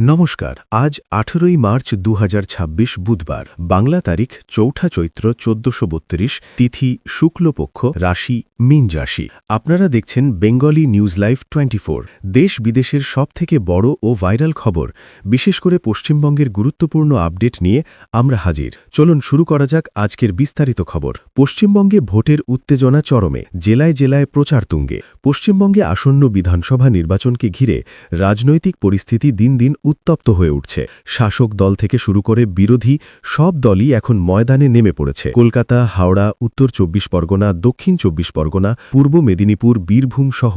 নমস্কার। আজ ১৮ই মার্চ ২০২৬ বুধবার। বাংলা তারিখ ৪ঠা চৈত্র ১৪৩২, তিথি শুক্লপক্ষ, রাশি মীন রাশি। আপনারা দেখছেন বেঙ্গলি নিউজ লাইভ 24। দেশ বিদেশের সবথেকে বড় ও ভাইরাল খবর, বিশেষ করে পশ্চিমবঙ্গের গুরুত্বপূর্ণ আপডেট নিয়ে আমরা হাজির। চলুন শুরু করা যাক আজকের বিস্তারিত খবর। পশ্চিমবঙ্গে ভোটের উত্তেজনা চরমে, জেলায় জেলায় প্রচার তুঙ্গে। পশ্চিমবঙ্গে আসন্ন বিধানসভা নির্বাচনকে ঘিরে রাজনৈতিক পরিস্থিতি দিন দিন উত্তপ্ত হয়ে উঠছে। শাসক দল থেকে শুরু করে বিরোধী সব দলই এখন ময়দানে নেমে পড়েছে। কলকাতা, হাওড়া, উত্তর ২৪ পরগনা, দক্ষিণ ২৪ পরগনা, পূর্ব মেদিনীপুর, বীরভূম সহ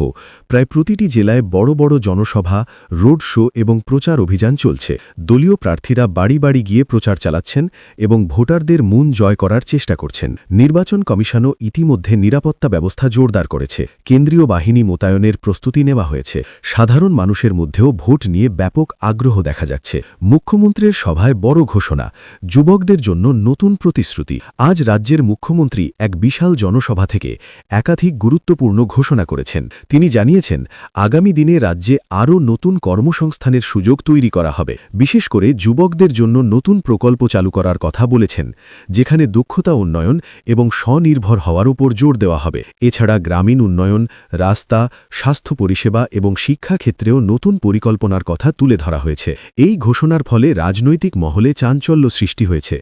প্রায় প্রতিটি জেলায় বড় বড় জনসভা, রোড শো এবং প্রচার অভিযান চলছে। দলীয় প্রার্থীরা বাড়ি বাড়ি গিয়ে প্রচার চালাচ্ছেন এবং ভোটারদের মন জয় করার চেষ্টা করছেন। নির্বাচন কমিশনও ইতিমধ্যে নিরাপত্তা ব্যবস্থা জোরদার করেছে। কেন্দ্রীয় বাহিনী মোতায়েনের প্রস্তুতি নেওয়া হয়েছে। সাধারণ মানুষের মধ্যেও ভোট নিয়ে ব্যাপক আগ্রহ দেখা যাচ্ছে। মুখ্যমন্ত্রীর সভায় বড় ঘোষণা, যুবকদের জন্য নতুন প্রতিশ্রুতি। আজ রাজ্যের মুখ্যমন্ত্রী এক বিশাল জনসভা থেকে একাধিক গুরুত্বপূর্ণ ঘোষণা করেছেন। তিনি জানিয়েছেন, আগামী দিনে রাজ্যে আরও নতুন কর্মসংস্থানের সুযোগ তৈরি করা হবে। বিশেষ করে যুবকদের জন্য নতুন প্রকল্প চালু করার কথা বলেছেন, যেখানে দক্ষতা উন্নয়ন এবং স্বনির্ভর হওয়ার উপর জোর দেওয়া হবে। এছাড়া গ্রামীণ উন্নয়ন, রাস্তা, স্বাস্থ্য পরিষেবা এবং শিক্ষা ক্ষেত্রেও নতুন পরিকল্পনার কথা তুলে ধরা হয়েছে। এই ঘোষণার ফলে রাজনৈতিক মহলে চাঞ্চল্য সৃষ্টি হয়েছে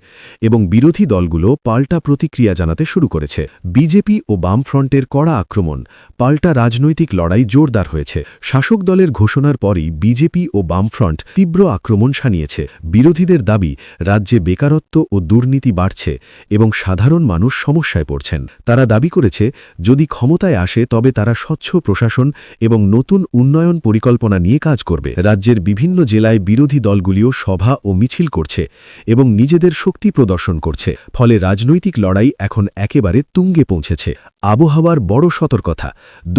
এবং বিরোধী দলগুলো পাল্টা প্রতিক্রিয়া জানাতে শুরু করেছে। বিজেপি ও বামফ্রন্টের কড়া আক্রমণ, পাল্টা রাজনৈতিক লড়াই জোরদার হয়েছে। শাসক দলের ঘোষণার পরই বিজেপি ও বামফ্রন্ট তীব্র আক্রমণ শানিয়েছে। বিরোধীদের দাবি, রাজ্যে বেকারত্ব ও দুর্নীতি বাড়ছে এবং সাধারণ মানুষ সমস্যায় পড়ছেন। তারা দাবি করেছে, যদি ক্ষমতায় আসে তবে তারা স্বচ্ছ প্রশাসন এবং নতুন উন্নয়ন পরিকল্পনা নিয়ে কাজ করবে। রাজ্যের বিভিন্ন জেলায় বিরোধী দলগুলিও সভা ও মিছিল করছে এবং নিজেদের শক্তি প্রদর্শন করছে। ফলে রাজনৈতিক লড়াই এখন একেবারে তুঙ্গে পৌঁছেছে। আবহাওয়ার বড় সতর্কতা,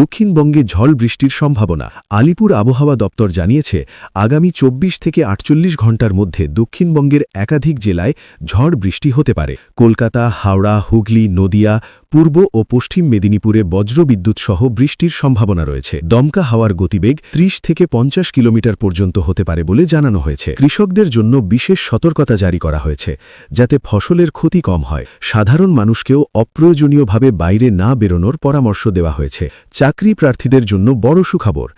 দক্ষিণবঙ্গে ঝড় বৃষ্টির সম্ভাবনা। আলিপুর আবহাওয়া দপ্তর জানিয়েছে, আগামী ২৪ থেকে ৪৮ ঘণ্টার মধ্যে দক্ষিণবঙ্গের একাধিক জেলায় ঝড় বৃষ্টি হতে পারে। কলকাতা, হাওড়া, হুগলি, নদিয়া, পূর্ব ও পশ্চিম মেদিনীপুরে বজ্রবিদ্যুৎ সহ বৃষ্টির সম্ভাবনা রয়েছে। দমকা হাওয়ার গতিবেগ ৩০ থেকে ৫০ কিলোমিটার পর্যন্ত হতে পারে বলে জানানো হয়েছে। কৃষকদের জন্য বিশেষ সতর্কতা জারি করা হয়েছে, যাতে ফসলের ক্ষতি কম হয়। সাধারণ মানুষকেও অপ্রয়োজনীয়ভাবে বাইরে না বেরোনোর পরামর্শ দেওয়া হয়েছে। চাকরি প্রার্থীদের জন্য বড় সুখবর,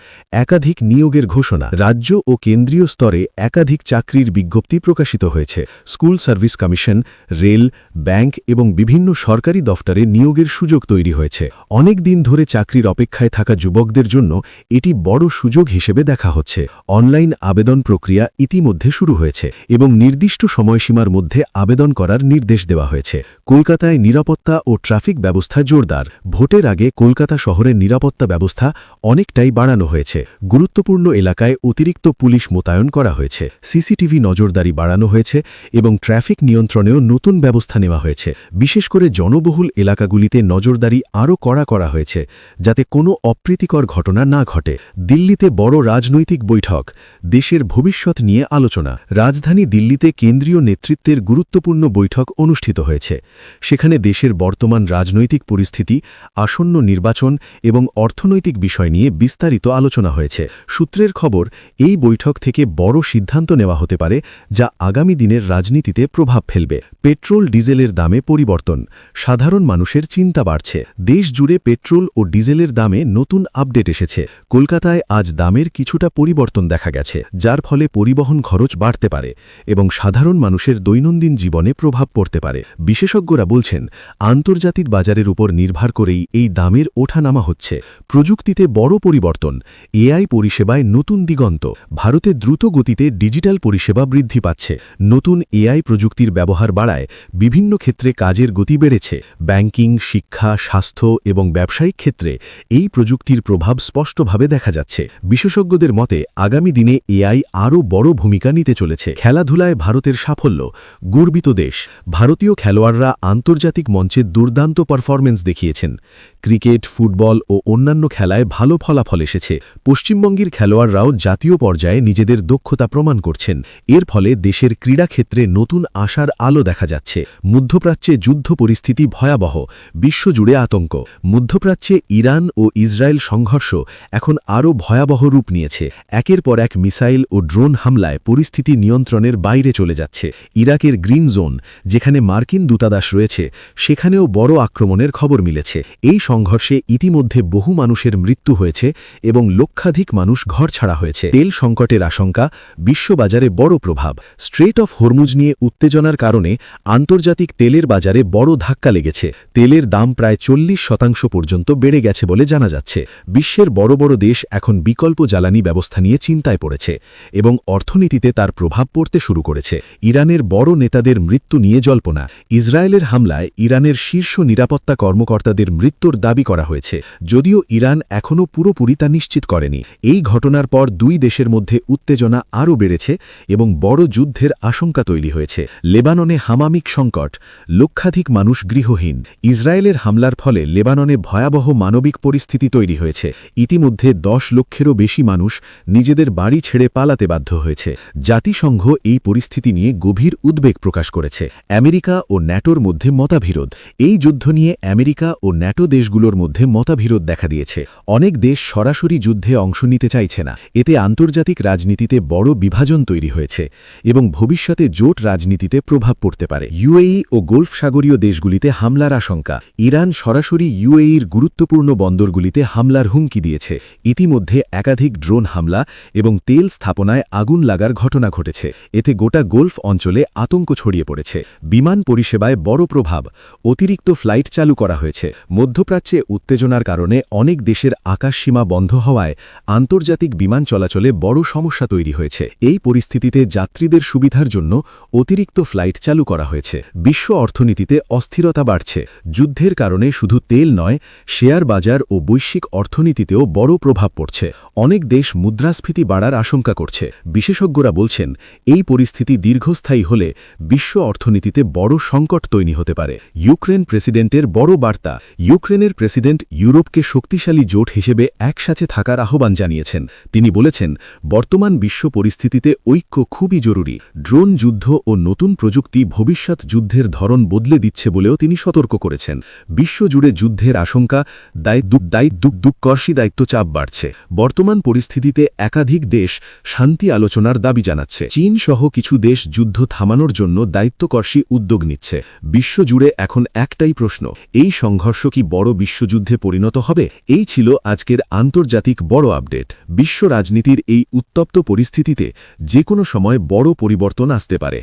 একাধিক নিয়োগের ঘোষণা। রাজ্য ও কেন্দ্রীয় স্তরে একাধিক চাকরির বিজ্ঞপ্তি প্রকাশিত হয়েছে। School service commission, rail, bank এবং বিভিন্ন সরকারি দফতরে নিয়োগের সুযোগ তৈরি হয়েছে। অনেক দিন ধরে চাকরির অপেক্ষায় থাকা যুবকদের জন্য এটি বড় সুযোগ হিসেবে দেখা হচ্ছে। অনলাইন আবেদন প্রক্রিয়া ইতিমধ্যে শুরু হয়েছে এবং নির্দিষ্ট সময়সীমার মধ্যে আবেদন করার নির্দেশ দেওয়া হয়েছে। কলকাতায় নিরাপত্তা ও ট্রাফিক ব্যবস্থা জোরদার। ভোটের আগে কলকাতা শহরের নিরাপত্তা ব্যবস্থা অনেকটাই বাড়ানো হয়েছে। গুরুত্বপূর্ণ এলাকায় অতিরিক্ত পুলিশ মোতায়েন করা হয়েছে। সিসিটিভি নজরদারি বাড়ানো হয়েছে এবং ট্রাফিক নিয়ন্ত্রণেও নতুন ব্যবস্থা নেওয়া হয়েছে। বিশেষ করে জনবহুল এলাকাগুলিতে নজরদারি আরও কড়া করা হয়েছে, যাতে কোনো অপ্রীতিকর ঘটনা না ঘটে। দিল্লিতে বড় রাজনৈতিক বৈঠক, দেশের ভবিষ্যৎ নিয়ে আলোচনা। রাজধানী দিল্লিতে কেন্দ্রীয় নেতৃত্বের গুরুত্বপূর্ণ বৈঠক অনুষ্ঠিত হয়েছে। সেখানে দেশের বর্তমান রাজনৈতিক পরিস্থিতি, আসন্ন নির্বাচন এবং অর্থনৈতিক বিষয় নিয়ে বিস্তারিত আলোচনা হয়েছে। সূত্রের খবর, এই বৈঠক থেকে বড় সিদ্ধান্ত নেওয়া হতে পারে, যা আগামী দিনের রাজনীতিতে প্রভাব ফেলবে। পেট্রোল ডিজেলের দামে পরিবর্তন, সাধারণ মানুষের চিন্তা বাড়ছে। দেশ জুড়ে পেট্রোল ও ডিজেলের দামে নতুন আপডেট এসেছে। কলকাতায় আজ দামের কিছুটা পরিবর্তন দেখা গেছে, যার ফলে পরিবহন খরচ বাড়তে পারে এবং সাধারণ মানুষের দৈনন্দিন জীবনে প্রভাব পড়তে পারে। বিশেষজ্ঞরা বলছেন, আন্তর্জাতিক বাজারের উপর নির্ভর করেই এই দামের ওঠানামা হচ্ছে। প্রযুক্তিতে বড় পরিবর্তন, এআই পরিষেবায় নতুন দিগন্ত। ভারতে দ্রুত গতিতে ডিজিটাল পরিষেবা বৃদ্ধি পাচ্ছে। নতুন এআই প্রযুক্তির ব্যবহার বাড়ায় বিভিন্ন ক্ষেত্রে কাজের গতি বেড়েছে। ব্যাংকিং, শিক্ষা, স্বাস্থ্য এবং ব্যবসায়িক ক্ষেত্রে এই প্রযুক্তির প্রভাব স্পষ্টভাবে দেখা যাচ্ছে। বিশেষজ্ঞদের মতে, আগামী দিনে এআই আরও বড় ভূমিকা নিতে চলেছে। খেলাধুলায় ভারতের সাফল্য, গর্বিত দেশ। ভারতীয় খেলোয়াড়রা আন্তর্জাতিক মঞ্চে দুর্দান্ত পারফরমেন্স দেখিয়েছে। দেখিয়েছেন। ক্রিকেট, ফুটবল ও অন্যান্য খেলায় ভালো ফলাফল এসেছে। পশ্চিমবঙ্গের খেলোয়াড়রাও জাতীয় পর্যায়ে নিজেদের দক্ষতা প্রমাণ করছেন। এর ফলে দেশের ক্রীড়াক্ষেত্রে নতুন আশার আলো দেখা যাচ্ছে। মধ্যপ্রাচ্যে যুদ্ধ পরিস্থিতি ভয়াবহ, বিশ্বজুড়ে আতঙ্ক। মধ্যপ্রাচ্যে ইরান ও ইসরায়েল সংঘর্ষ এখন আরও ভয়াবহ রূপ নিয়েছে। একের পর এক মিসাইল ও ড্রোন হামলায় পরিস্থিতি নিয়ন্ত্রণের বাইরে চলে যাচ্ছে। ইরাকের গ্রিন জোন, যেখানে মার্কিন দূতাবাস রয়েছে, সেখানেও বড় আক্রমণের খবর মিলেছে। এই সংঘর্ষে ইতিমধ্যে বহু মানুষের মৃত্যু হয়েছে এবং লক্ষাধিক মানুষ ঘরছাড়া হয়েছে। তেল সংকটের আশঙ্কা, বিশ্ববাজারে বড় প্রভাব। স্ট্রেট অফ হরমুজ নিয়ে উত্তেজনার কারণে আন্তর্জাতিক তেলের বাজারে বড় ধাক্কা লেগেছে। তেলের দাম প্রায় 40% পর্যন্ত বেড়ে গেছে বলে জানা যাচ্ছে। বিশ্বের বড় বড় দেশ এখন বিকল্প জ্বালানি ব্যবস্থা নিয়ে চিন্তায় পড়েছে এবং অর্থনীতিতে তার প্রভাব পড়তে শুরু করেছে। ইরানের বড় নেতাদের মৃত্যু নিয়ে জল্পনা। ইসরায়েলের হামলায় ইরানের শীর্ষ নিরাপত্তা কর্মকর্তাদের মৃত্যুর দাবি করা হয়েছে, যদিও ইরান এখনও পুরোপুরি তা নিশ্চিত করেনি। এই ঘটনার পর দুই দেশের মধ্যে উত্তেজনা আরও বেড়েছে এবং বড় যুদ্ধের আশঙ্কা তৈরি হয়েছে। লেবাননে হামামিক সংকট, লক্ষাধিক মানুষ গৃহহীন। ইসরায়েলের হামলার ফলে লেবাননে ভয়াবহ মানবিক পরিস্থিতি তৈরি হয়েছে। ইতিমধ্যে 10 লক্ষেরও বেশি মানুষ নিজেদের বাড়ি ছেড়ে পালাতে বাধ্য হয়েছে। জাতিসংঘ এই পরিস্থিতি নিয়ে গভীর উদ্বেগ প্রকাশ করেছে। আমেরিকা ও ন্যাটোর মধ্যে মতবিরোধ। এই যুদ্ধ নিয়ে আমেরিকা ও ন্যাটো দেশগুলোর মধ্যে মতবিরোধ দেখা দিয়েছে। অনেক দেশ সরাসরি যুদ্ধে অংশ নিতে চাইছে না। এতে আন্তর্জাতিক রাজনীতিতে বড় বিভাজন তৈরি হয়েছে এবং ভবিষ্যতে জোট রাজনীতিতে প্রভাব পড়তে পারে। ইউএই ও গোল্ফ সাগরীয় দেশগুলিতে হামলার আশঙ্কা। ইরান সরাসরি ইউএইর গুরুত্বপূর্ণ বন্দরগুলিতে হামলার হুমকি দিয়েছে। ইতিমধ্যে একাধিক ড্রোন হামলা এবং তেল স্থাপনায় আগুন লাগার ঘটনা ঘটেছে। এতে গোটা গোল্ফ অঞ্চলে আতঙ্ক ছড়িয়ে পড়েছে। বিমান পরিষেবায় বড় প্রভাব। অতিরিক্ত ফ্লাইট চালু করা হয়েছে। মধ্যপ্রাচ্যে উত্তেজনার কারণে অনেক দেশের আকাশসীমা বন্ধ হওয়ায় আন্তর্জাতিক বিমান চলাচলে বড় সমস্যা তৈরি হয়েছে। এই পরিস্থিতিতে যাত্রীদের সুবিধার জন্য অতিরিক্ত ফ্লাইট চালু করা হয়েছে। বিশ্ব অর্থনীতিতে অস্থিরতা বাড়ছে। যুদ্ধের কারণে শুধু তেল নয়, শেয়ার বাজার ও বৈশ্বিক অর্থনীতিতেও বড় প্রভাব পড়ছে। অনেক দেশ মুদ্রাস্ফীতি বাড়ার আশঙ্কা করছে। বিশেষজ্ঞরা বলছেন, এই পরিস্থিতি দীর্ঘস্থায়ী হলে বিশ্ব অর্থনীতিতে বড় সংকট তৈরি হতে পারে। ইউক্রেন প্রেসিডেন্টের বড় বার্তা। ইউক্রেনের প্রেসিডেন্ট ইউরোপকে শক্তিশালী জোট হিসেবে একসাথে থাকার আহ্বান জানিয়েছেন। তিনি বলেছেন, বর্তমান বিশ্ব পরিস্থিতিতে ঐক্য খুবই জরুরি। ড্রোন যুদ্ধ ও নতুন প্রযুক্তি ভবিষ্যৎ যুদ্ধের ধরন বদলে দিচ্ছে বলেও তিনি সতর্ক করেছেন। বিশ্বজুড়ে যুদ্ধের আশঙ্কা, দায়িত্ব চাপ বাড়ছে। বর্তমান পরিস্থিতিতে একাধিক দেশ শান্তি আলোচনার দাবি জানাচ্ছে। চীন সহ কিছু দেশ যুদ্ধ থামানোর জন্য দায়িত্বকর্ষী উদ্যোগ নিচ্ছে। বিশ্বজুড়ে এখন একটাই প্রশ্ন, এই সংঘর্ষ কি বড় বিশ্বযুদ্ধে পরিণত হবে? এই ছিল আজকের আন্তর্জাতিক বড় আপডেট। বিশ্ব রাজনীতির এই উত্তপ্ত পরিস্থিতিতে যে কোনো সময় বড় পরিবর্তন আসতে পারে।